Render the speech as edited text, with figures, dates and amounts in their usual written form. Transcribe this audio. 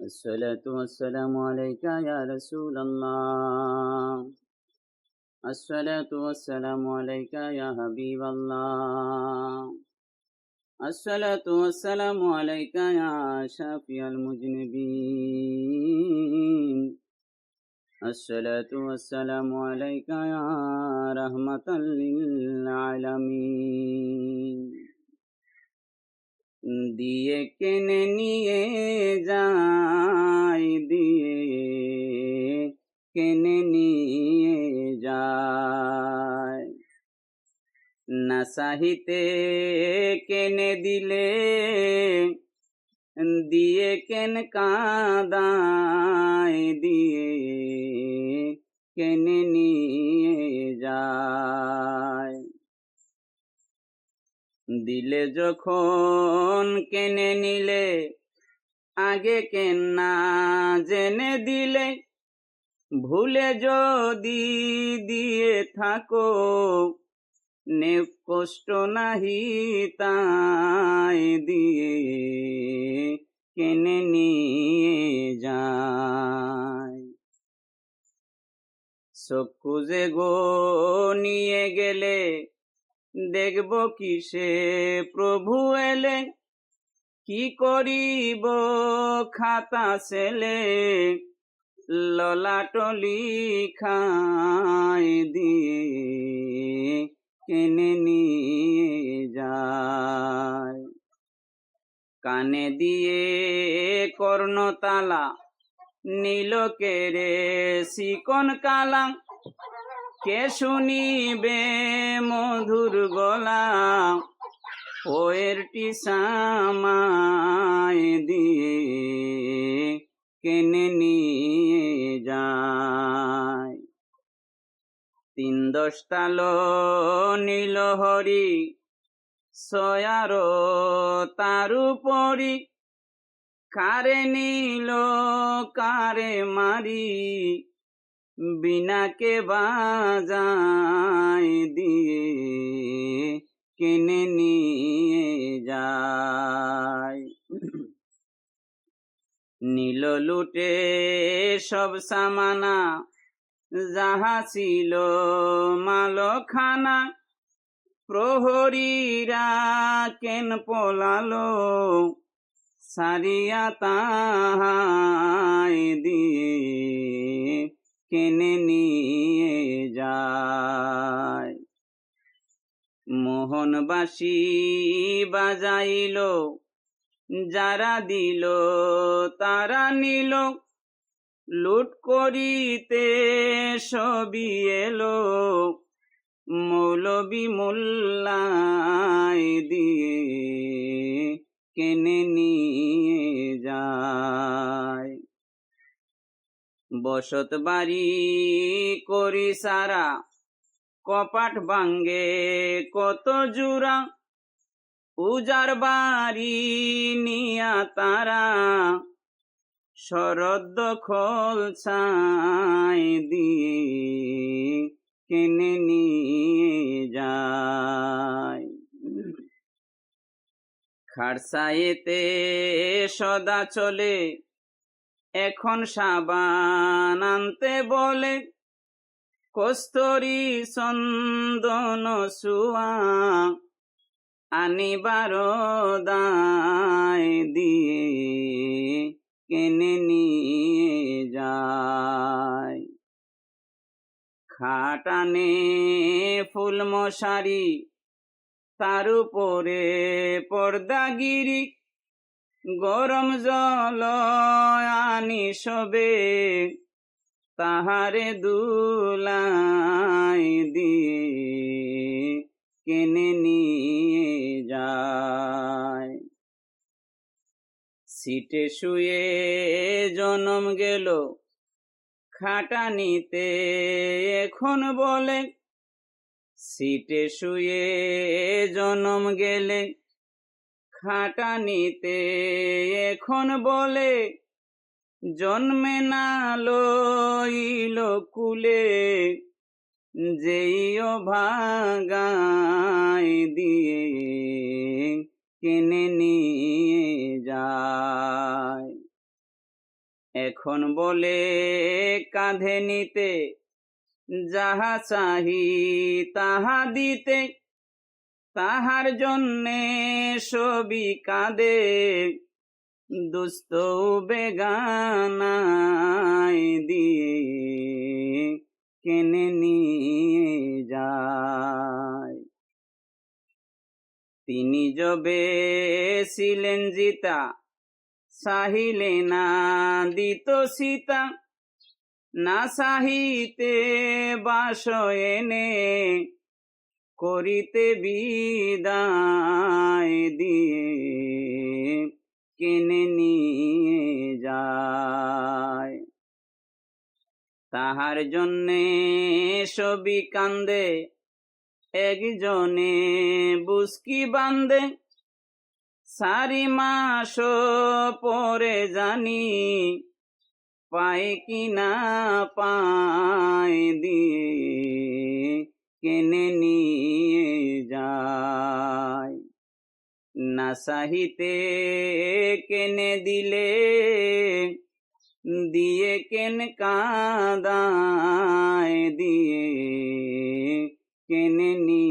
الصلاة والسلام عليك يا رسول الله. الصلاة والسلام عليك يا حبيب الله. الصلاة والسلام عليك يا شافي المذنبين. الصلاة والسلام عليك يا رحمة للعالمين. দিয়ে কেনে নিয়ে যায়, দিয়ে কেনে নিয়ে যায়, না চাহিতে কেনে দিলে, দিয়ে কেন কাঁদায়, দিয়ে কেনে নিয়ে যায়। দিলে যখন কেনে নিলে, আগে কেন না জেনে দিলে, ভুলে যদি দিয়ে থাকো, নে কষ্ট নাহি তাই, দিয়ে কেনে নিয়ে যায়। চক্ষু যে গো নিয়ে গেলে, দেখব কিসে প্রভু এলে, কি করিব খাতা ছেলে, ললাট লিখায়, দিয়ে কেনে নিয়ে যায়। কানে দিয়ে কর্ণতালা, নীল কেরে শিকন কালা, কে শুনিবে মধুর গলা, ওয়েরটি সামায়, দিয়ে কেনে নিয়ে যায়। 3-10 তালো নীল হরি, সয়ার তার উপরি, কারে নীল কারে মারি, বিনাকে বাজায়, দিয়ে কেনে নিয়ে যায়। নীল লুটে সব সামানা, যাহা ছিল মালখানা, প্রহরীরা কেন পলালো, সারিয়া তাহাই, দিয়ে কেনে নিয়ে যায়। মোহনবাসী বাজাইল, যারা দিল তারা নিল, লুট করিতে সবই এলো, মৌলবি মোল্লাই, দিয়ে কেনে নিয়ে যায়। বসত বাড়ি করি সারা, কপাট ভাঙ্গে কত জুরা, উজার বাড়ি নিয়া তারা, শরৎ দখল ছাই, দিয়ে কেনে নিয়ে যায়। খারসায়েতে সদা চলে, এখন সাবান আনতে বলে, কস্তরি চন্দন সুয়া, আনিবার দায়, দিয়ে কেনে নিয়ে যায়। খাটানে ফুল মশারি, তার উপরে পর্দাগিরি, গরম জল আনি সবে, তাহারে দুলাই, দিয়ে কেনে নিয়ে যায়। সিটে শুয়ে জনম গেল, খাটানিতে এখন বলে, সিটে শুয়ে জনম গেলে, খাটানিতে এখন বলে, জন্মে না লইল কুলে, যেইও ভাগায়, দিয়ে কেনে নিয়ে যায়। এখন বলে কাঁধে নিতে, যাহা চাহি তাহা দিতে, তাহার জন্যে সবই কাঁদে, দুস্থ বেগানায় দিয়ে কেনে নিয়ে যায়। তিনি যবে ছিলেন জিতা, চাহিলে না দিত সীতা, না চাহিতে বাস এনে করিতে বিদায় দিয়ে কেনে নিয়ে যায়। তাহার জন্যে সবই কান্দে, একজনে বুসকি বান্ধে, 4 মাস পরে জানি পায় কি না পায় দিয়ে কেনে নিয়ে যায়। না চাহিতে কেনে দিলে, দিয়ে কেন কাঁদায় দিয়ে কেনে নিয়ে